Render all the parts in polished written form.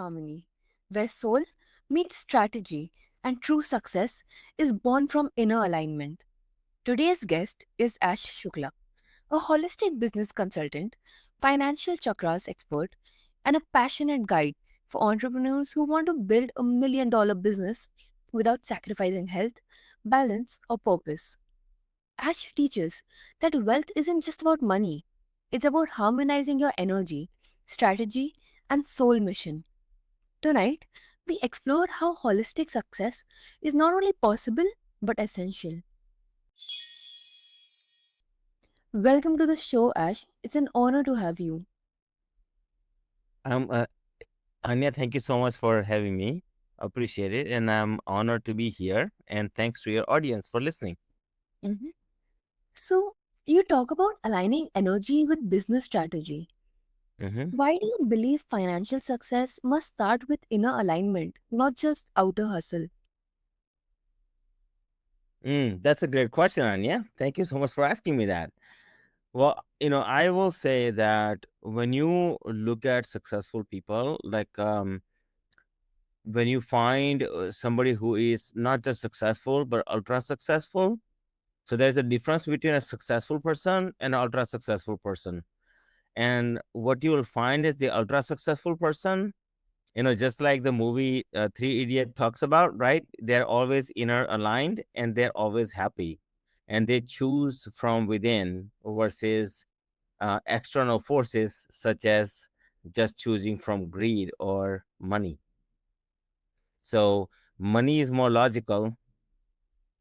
harmony, where soul meets strategy and true success is born from inner alignment. Today's guest is Ash Shukla, a holistic business consultant, financial chakras expert, and a passionate guide for entrepreneurs who want to build $1 million business without sacrificing health, balance, or purpose. Ash teaches that wealth isn't just about money, it's about harmonizing your energy, strategy, and soul mission. Tonight, we explore how holistic success is not only possible but essential. Welcome to the show, Ash. It's an honor to have you. Um, uh, Anya, thank you so much for having me. Appreciate it. And I'm honored to be here. And thanks to your audience for listening. Mhm. So, you talk about aligning energy with business strategy. hmm Why do you believe financial success must start with inner alignment, not just outer hustle? That's a great question, Anya. Thank you so much for asking me that. Well, I will say that when you look at successful people, like when you find somebody who is not just successful, but ultra successful, so there's a difference between a successful person and an ultra successful person. And what you will find is the ultra successful person, just like the movie Three Idiot talks about, right? They're always inner aligned and they're always happy, and they choose from within versus external forces such as just choosing from greed or money. So money is more logical,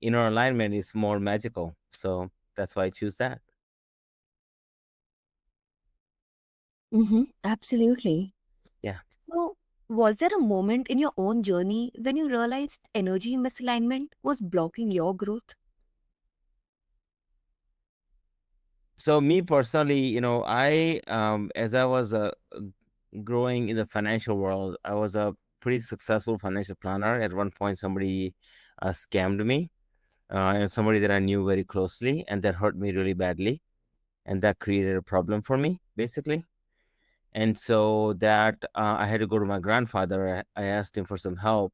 inner alignment is more magical. So that's why I choose that. Absolutely. Yeah. So, was there a moment in your own journey when you realized energy misalignment was blocking your growth? So me personally, I as I was growing in the financial world, I was a pretty successful financial planner. At one point, somebody scammed me, and somebody that I knew very closely, and that hurt me really badly, and that created a problem for me, basically. And so that I had to go to my grandfather. I asked him for some help,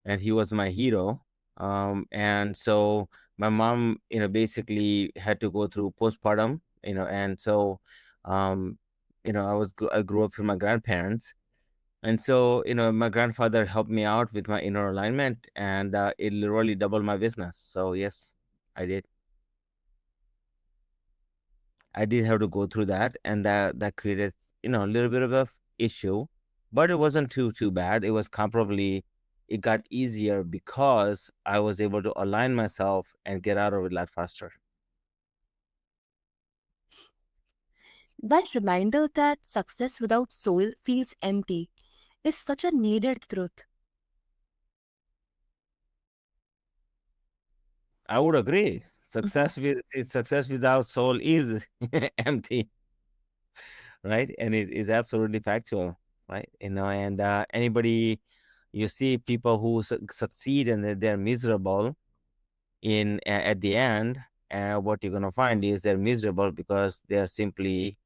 and he was my hero. And so my mom, basically had to go through postpartum, and so, um, I grew up with my grandparents, and so my grandfather helped me out with my inner alignment, and it literally doubled my business. So yes, I did. I did have to go through that, and that created a little bit of a issue, but it wasn't too bad. It was comparably. It got easier because I was able to align myself and get out of it a lot faster. That reminder that success without soul feels empty is such a needed truth. I would agree. Mhm. Success without soul is empty, right? And it is absolutely factual, right? And anybody, you see people who succeed and they're miserable at the end, what you're gonna find is they're miserable because they're simply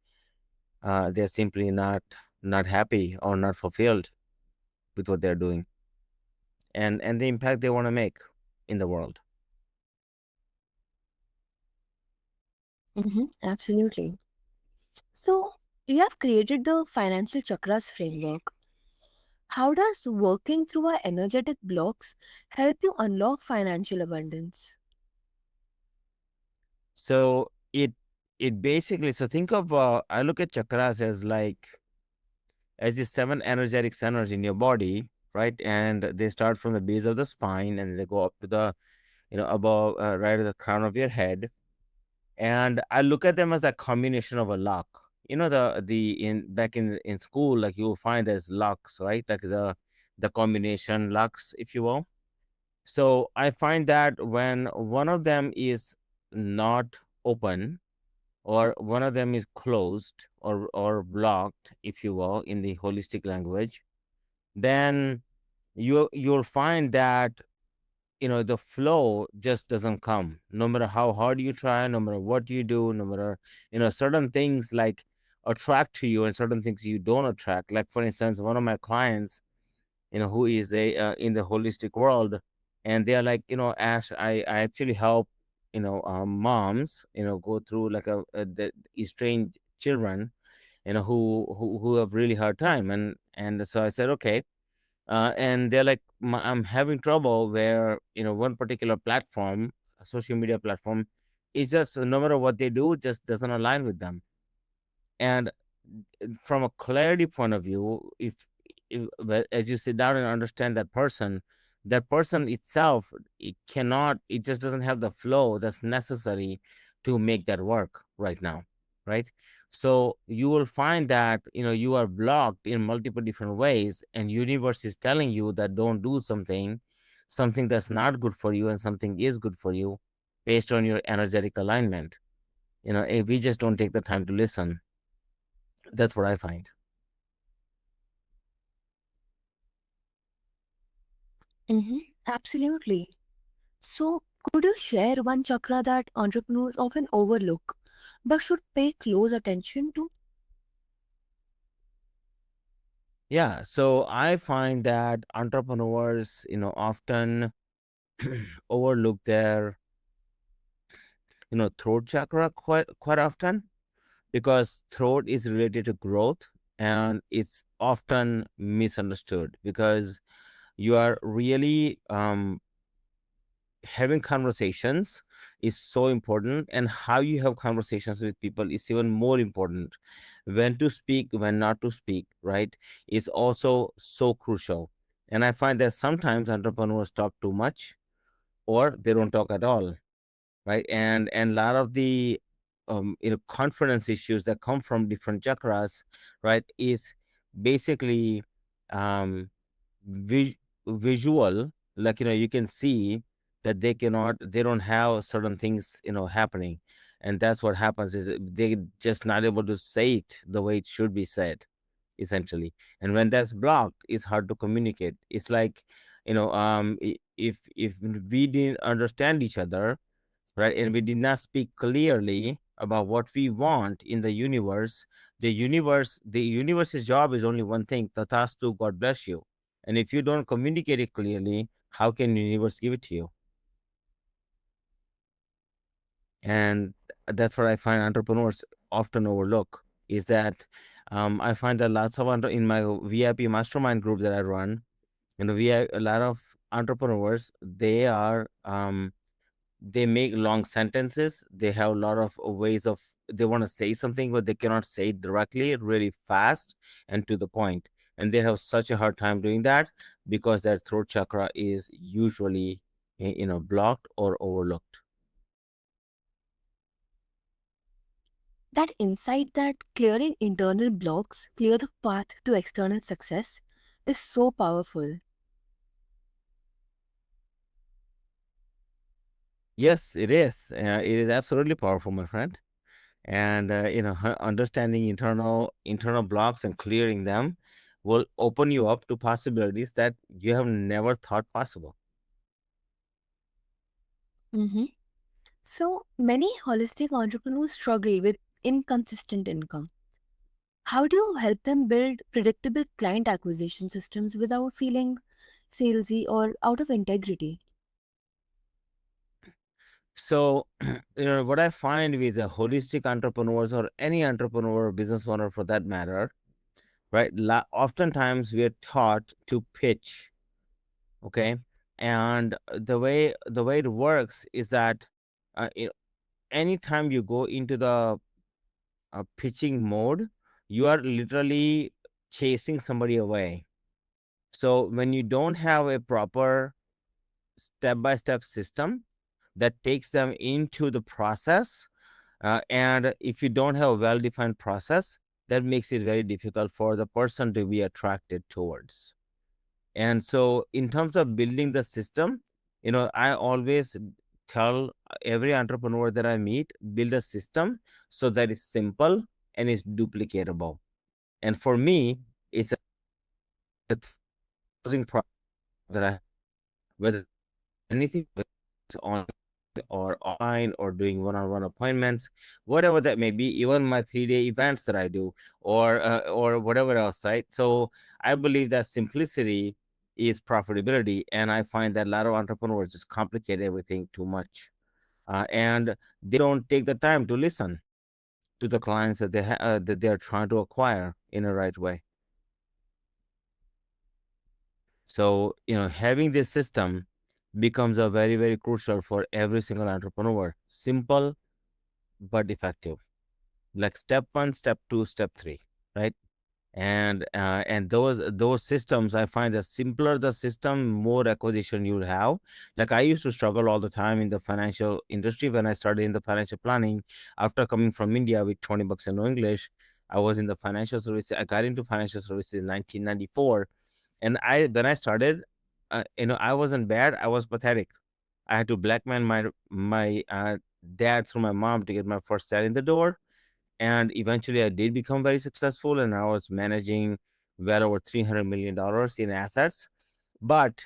not happy or not fulfilled with what they're doing, and the impact they want to make in the world. Absolutely. So, you have created the Financial Chakras framework. How does working through our energetic blocks help you unlock financial abundance? So it basically, so think of I look at chakras as like as the seven energetic centers in your body, right? And they start from the base of the spine and they go up to the above, right at the crown of your head. And I look at them as a combination of a lock. The in back in school, like you will find there's locks, right? Like the combination locks, if you will. So I find that when one of them is not open, or one of them is closed or blocked, if you will, in the holistic language, then you'll find that the flow just doesn't come, no matter how hard you try, no matter what you do, no matter certain things, like attract to you and certain things you don't attract. Like for instance, one of my clients, who is a in the holistic world, and they are like, Ash, I actually help, moms, go through like the estranged children, who have really hard time. And so I said, okay. And they're like, I'm having trouble where, one particular platform, a social media platform, is just, no matter what they do, just doesn't align with them. And from a clarity point of view, if well, as you sit down and understand that person itself, it just doesn't have the flow that's necessary to make that work right now, right? So you will find that, you are blocked in multiple different ways, and universe is telling you that don't do something that's not good for you, and something is good for you, based on your energetic alignment. If we just don't take the time to listen. That's what I find. Mm-hmm. Absolutely. So, could you share one chakra that entrepreneurs often overlook but should pay close attention to? Yeah, so I find that entrepreneurs, often overlook their, throat chakra quite often, because throat is related to growth, and it's often misunderstood, because you are really having conversations is so important, and how you have conversations with people is even more important. When to speak, when not to speak, right, is also so crucial. And I find that sometimes entrepreneurs talk too much, or they don't talk at all, right? And a lot of the confidence issues that come from different chakras, right, is basically um vis- visual. Like, you can see that they don't have certain things, happening. And that's what happens, is that they just not able to say it the way it should be said, essentially. And when that's blocked, it's hard to communicate. It's like, if we didn't understand each other, right, and we did not speak clearly about what we want in the universe, the universe's job is only one thing: tathastu, God bless you. And if you don't communicate it clearly, how can universe give it to you? And that's what I find entrepreneurs often overlook, is that I find that lots of in my VIP mastermind group that I run, a lot of entrepreneurs, they make long sentences. They have a lot of ways of, they want to say something, but they cannot say it directly, really fast and to the point. And they have such a hard time doing that, because their throat chakra is usually, blocked or overlooked. That insight that clearing internal blocks clear the path to external success is so powerful. Yes, it is. It is absolutely powerful, my friend. And understanding internal blocks and clearing them will open you up to possibilities that you have never thought possible. Mm-hmm. So, many holistic entrepreneurs struggle with inconsistent income. How do you help them build predictable client acquisition systems without feeling salesy or out of integrity? So, what I find with the holistic entrepreneurs, or any entrepreneur or business owner for that matter, right? Oftentimes we are taught to pitch, okay? And the way it works is that, anytime you go into the pitching mode, you are literally chasing somebody away. So when you don't have a proper step by step system that takes them into the process, and if you don't have a well defined process, that makes it very difficult for the person to be attracted towards. And so, in terms of building the system, I always tell every entrepreneur that I meet, build a system so that it's simple and it's duplicatable. And for me, it's a closing process that I, whether anything, whether it's on or online or doing one-on-one appointments, whatever that may be, even my 3-day events that I do, or whatever else, right? So I believe that simplicity is profitability, and I find that a lot of entrepreneurs just complicate everything too much, and they don't take the time to listen to the clients that that they are trying to acquire in a right way. So, having this system becomes a very, very crucial for every single entrepreneur. Simple but effective. Like step one, step two, step three, right? And those systems, I find that simpler the system, more acquisition you'll have. Like I used to struggle all the time in the financial industry when I started in the financial planning. After coming from India with 20 bucks and no English, I was in the financial services. I got into financial services in 1994, and I when I started, I wasn't bad. I was pathetic. I had to blackmail my dad through my mom to get my first sale in the door, and eventually I did become very successful, and I was managing well over $300 million in assets. But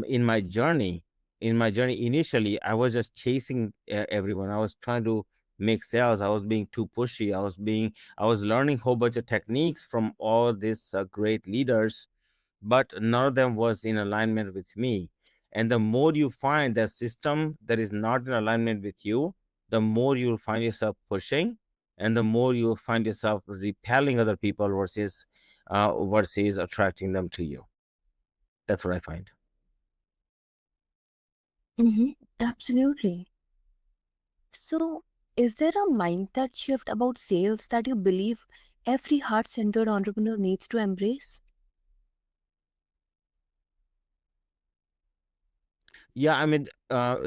in my journey, initially I was just chasing everyone. I was trying to make sales. I was being too pushy. I was learning a whole bunch of techniques from all these great leaders, but none of them was in alignment with me. And the more you find the system that is not in alignment with you, the more you'll find yourself pushing, and the more you'll find yourself repelling other people versus attracting them to you. That's what I find. Mm-hmm. Absolutely. So, is there a mindset shift about sales that you believe every heart centered entrepreneur needs to embrace? Yeah, I mean,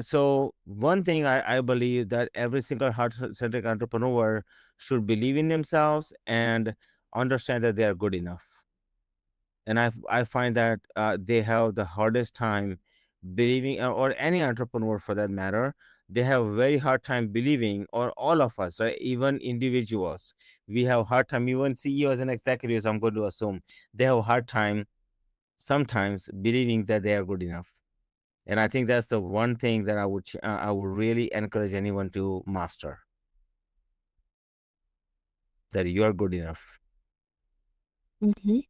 so one thing I believe that every single heart-centric entrepreneur should believe in themselves and understand that they are good enough. And I find that they have the hardest time believing, or any entrepreneur for that matter, they have a very hard time believing, or all of us, right? Even individuals, we have a hard time. Even CEOs and executives, I'm going to assume, they have a hard time sometimes believing that they are good enough. And I think that's the one thing that I would really encourage anyone to master, that you are good enough. Mm-hmm.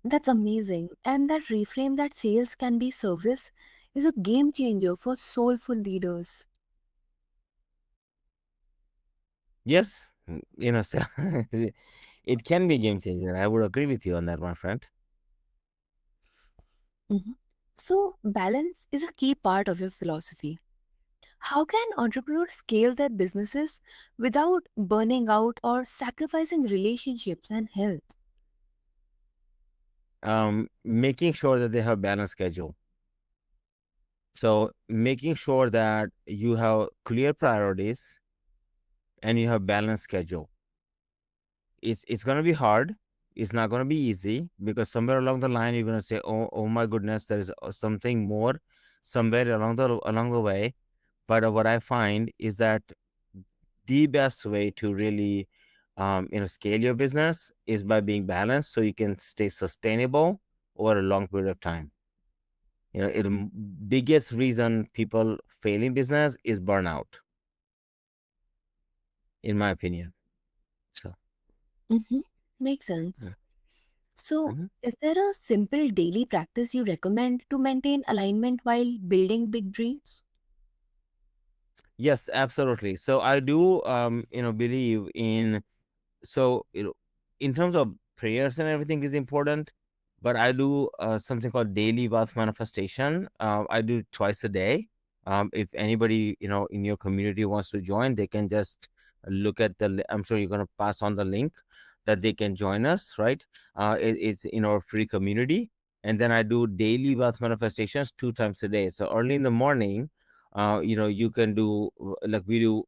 That's amazing. And that reframe that sales can be service is a game changer for soulful leaders. Yes, so it can be a game changer. I would agree with you on that, my friend. Mhm. So, balance is a key part of your philosophy. How can entrepreneurs scale their businesses without burning out or sacrificing relationships and health? Making sure that they have balanced schedule. So making sure that you have clear priorities and you have balanced schedule. It's gonna be hard. It's not gonna be easy, because somewhere along the line you're gonna say, oh my goodness, there is something more somewhere along the way. But what I find is that the best way to really scale your business is by being balanced, so you can stay sustainable over a long period of time. It biggest reason people fail in business is burnout, in my opinion. So Mm-hmm. Makes sense. mm, So, mhm. is there a simple daily practice you recommend to maintain alignment while building big dreams? Yes, absolutely. So I do believe in, so in terms of prayers and everything is important, but I do something called daily wealth manifestation. I do it twice a day. If anybody in your community wants to join, they can just look at I'm sure you're going to pass on the link that they can join us, right? It's in our free community. And then I do daily wealth manifestations 2 times a day. So early in the morning, you can do, like we do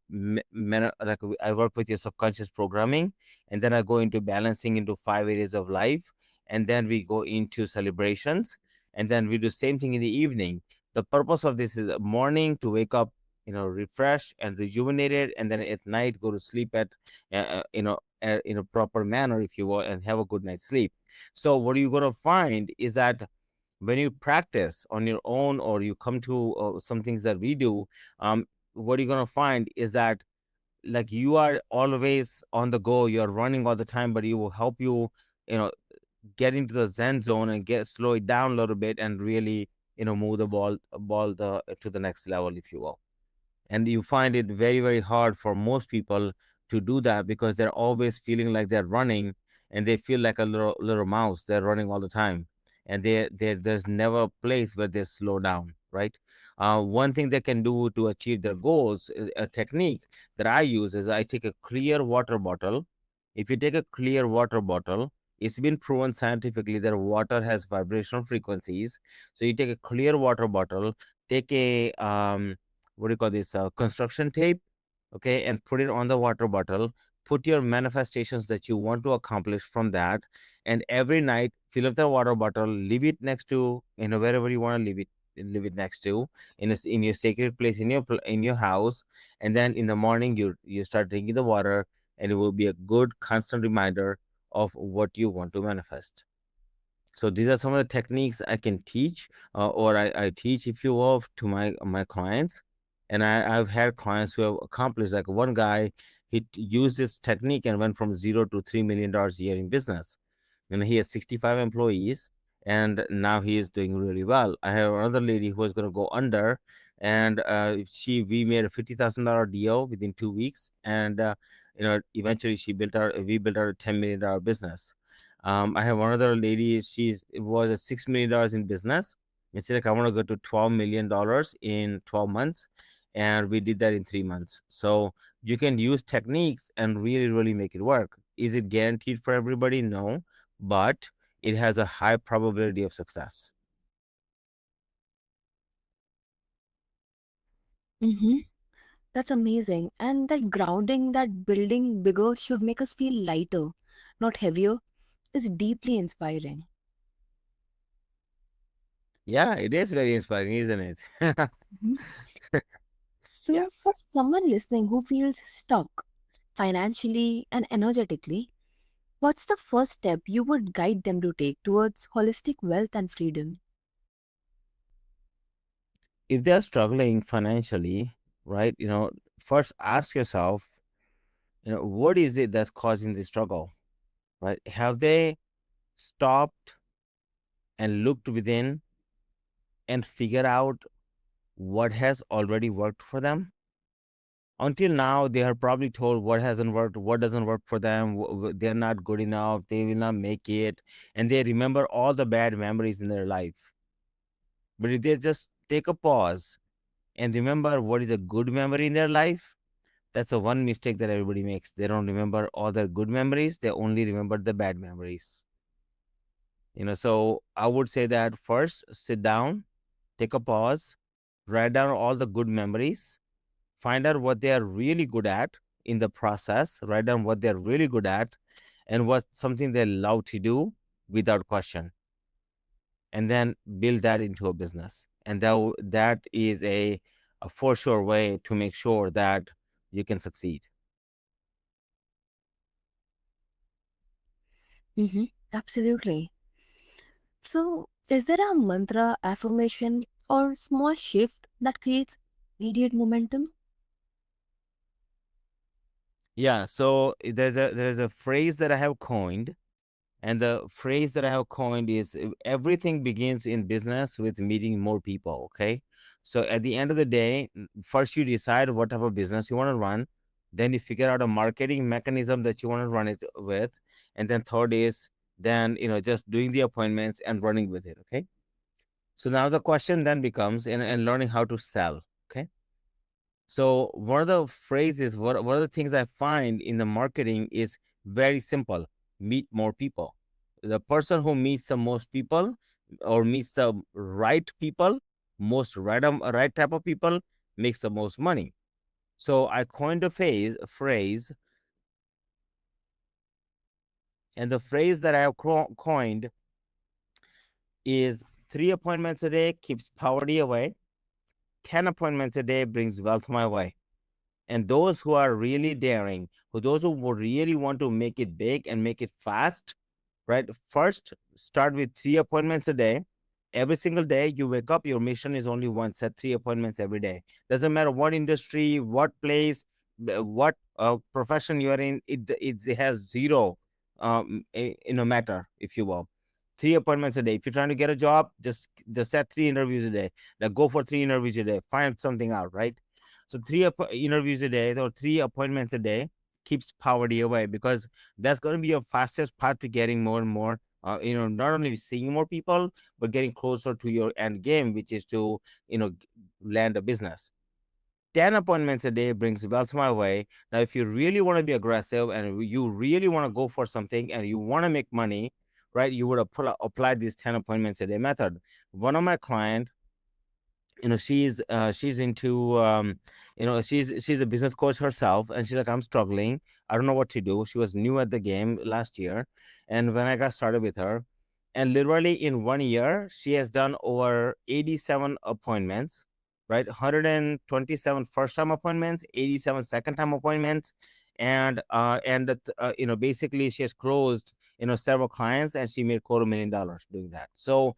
I work with your subconscious programming, and then I go into balancing into 5 areas of life, and then we go into celebrations, and then we do same thing in the evening. The purpose of this is morning to wake up, refresh and rejuvenated, and then at night go to sleep at in a proper manner, if you will, and have a good night's sleep. So what you're going to find is that when you practice on your own, or you come to some things that we do, um, what you're gonna find is that, like, you are always on the go, you're running all the time, but it will help you, you know, get into the zen zone and get slow it down a little bit and really, move the ball to the next level, if you will. And you find it very, very hard for most people to do that because they're always feeling like they're running, and they feel like a little mouse, they're running all the time, and there's never a place where they slow down, right? One thing they can do to achieve their goals, a technique that I use, is I take a clear water bottle. If you take a clear water bottle, it's been proven scientifically that water has vibrational frequencies. So you take a clear water bottle, take a what do you call this, construction tape, okay, and put it on the water bottle. Put your manifestations that you want to accomplish from that, and every night fill up the water bottle, leave it next to, wherever you want to leave it next to, in your sacred place, in your house. And then in the morning you start drinking the water, and it will be a good constant reminder of what you want to manifest. So these are some of the techniques I can teach, or I teach, if you will, to my clients. And I've had clients who have accomplished, like one guy, used this technique and went from $0 to $3 million a year in business. He has 65 employees, and now he is doing really well. I have another lady who was going to go under, and we made a $50,000 deal within 2 weeks, and eventually we built our $10 million business. I have another lady. It was a $6 million in business. And she's like, I want to go to $12 million in 12 months, and we did that in 3 months. So you can use techniques and really, really make it work. Is it guaranteed for everybody? No, but it has a high probability of success. Mm-hmm. That's amazing. And that grounding, that building bigger should make us feel lighter, not heavier, is deeply inspiring. Yeah, it is very inspiring, isn't it? Mhm. Yeah. So, for someone listening who feels stuck financially and energetically, what's the first step you would guide them to take towards holistic wealth and freedom? If they're struggling financially, right, first ask yourself, what is it that's causing the struggle, right? Have they stopped and looked within and figured out what has already worked for them? Until now, they are probably told what hasn't worked, what doesn't work for them, they're not good enough, they will not make it, and they remember all the bad memories in their life. But if they just take a pause and remember what is a good memory in their life, that's the one mistake that everybody makes. They don't remember all their good memories, they only remember the bad memories. So I would say that first, sit down, take a pause, write down all the good memories, find out what they are really good at in the process, write down what they're really good at, and what something they love to do without question, and then build that into a business. And that is a for sure way to make sure that you can succeed. Mm-hmm. Absolutely. So, is there a mantra, affirmation, or small shift that creates immediate momentum? Yeah, so there's a phrase that I have coined. And the phrase that I have coined is, everything begins in business with meeting more people. Okay. So at the end of the day, first you decide what type of business you want to run. Then you figure out a marketing mechanism that you want to run it with. And then third is, then, just doing the appointments and running with it. Okay. So now the question then becomes, and learning how to sell. Okay. So one of the phrases, one of the things I find in the marketing is very simple: meet more people. The person who meets the most people, or meets the right people, most right type of people, makes the most money. So I coined a phrase, and the phrase that I have coined is: 3 appointments a day keeps poverty away. 10 appointments a day brings wealth my way. And those who are really daring, those who would really want to make it big and make it fast, right? First, start with 3 appointments a day. Every single day you wake up, your mission is only one: set 3 appointments every day. Doesn't matter what industry, what place, what profession you are in, it has zero matter, if you will. 3 appointments a day. If you're trying to get a job, just set 3 interviews a day. Like, go for 3 interviews a day, find something out, right? So interviews a day or 3 appointments a day keeps poverty away, because that's going to be your fastest path to getting more and more, not only seeing more people, but getting closer to your end game, which is to, land a business. 10 appointments a day brings wealth my way. Now, if you really want to be aggressive and you really want to go for something and you want to make money, right, you would apply this 10 appointments a day method. One of my clients, she's into, she's a business coach herself, and she's like, I'm struggling, I don't know what to do. She was new at the game last year, and when I got started with her, and literally in 1 year she has done over 87 appointments, right? 127 first time appointments, 87 second time appointments, and basically she has closed, several clients, and she made $250,000 doing that. So,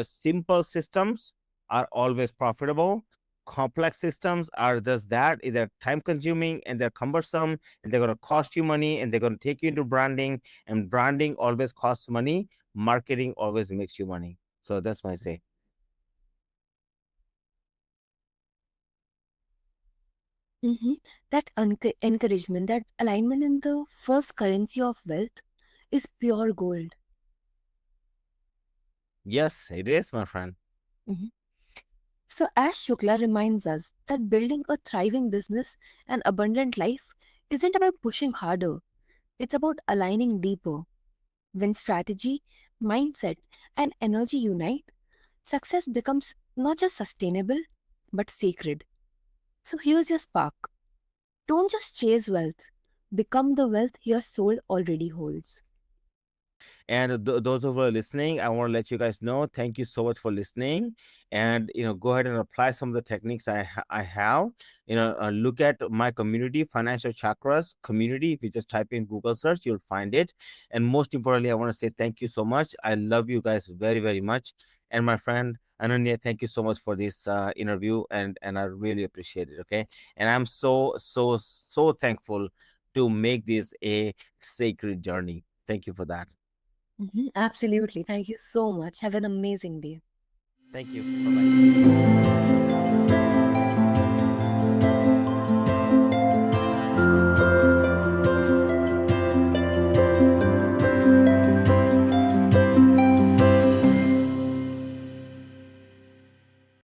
simple systems are always profitable. Complex systems are just that. They're time consuming and they're cumbersome, and they're going to cost you money, and they're going to take you into branding, and branding always costs money. Marketing always makes you money. So that's my say. Mhm. That encouragement, that alignment in the first currency of wealth is pure gold. Yes, it is, my friend. Mhm. So, Ash Shukla reminds us that building a thriving business and abundant life isn't about pushing harder, it's about aligning deeper. When strategy, mindset, and energy unite, success becomes not just sustainable, but sacred. So, here's your spark. Don't just chase wealth, become the wealth your soul already holds. And those who are listening, I want to let you guys know, thank you so much for listening. And, go ahead and apply some of the techniques I have. Look at my community, Financial Chakras community. If you just type in Google search, you'll find it. And most importantly, I want to say thank you so much. I love you guys very, very much. And my friend Ananya, thank you so much for this interview, and I really appreciate it. Okay, and I'm so thankful to make this a sacred journey. Thank you for that. Absolutely. Thank you so much. Have an amazing day. Thank you. Bye bye.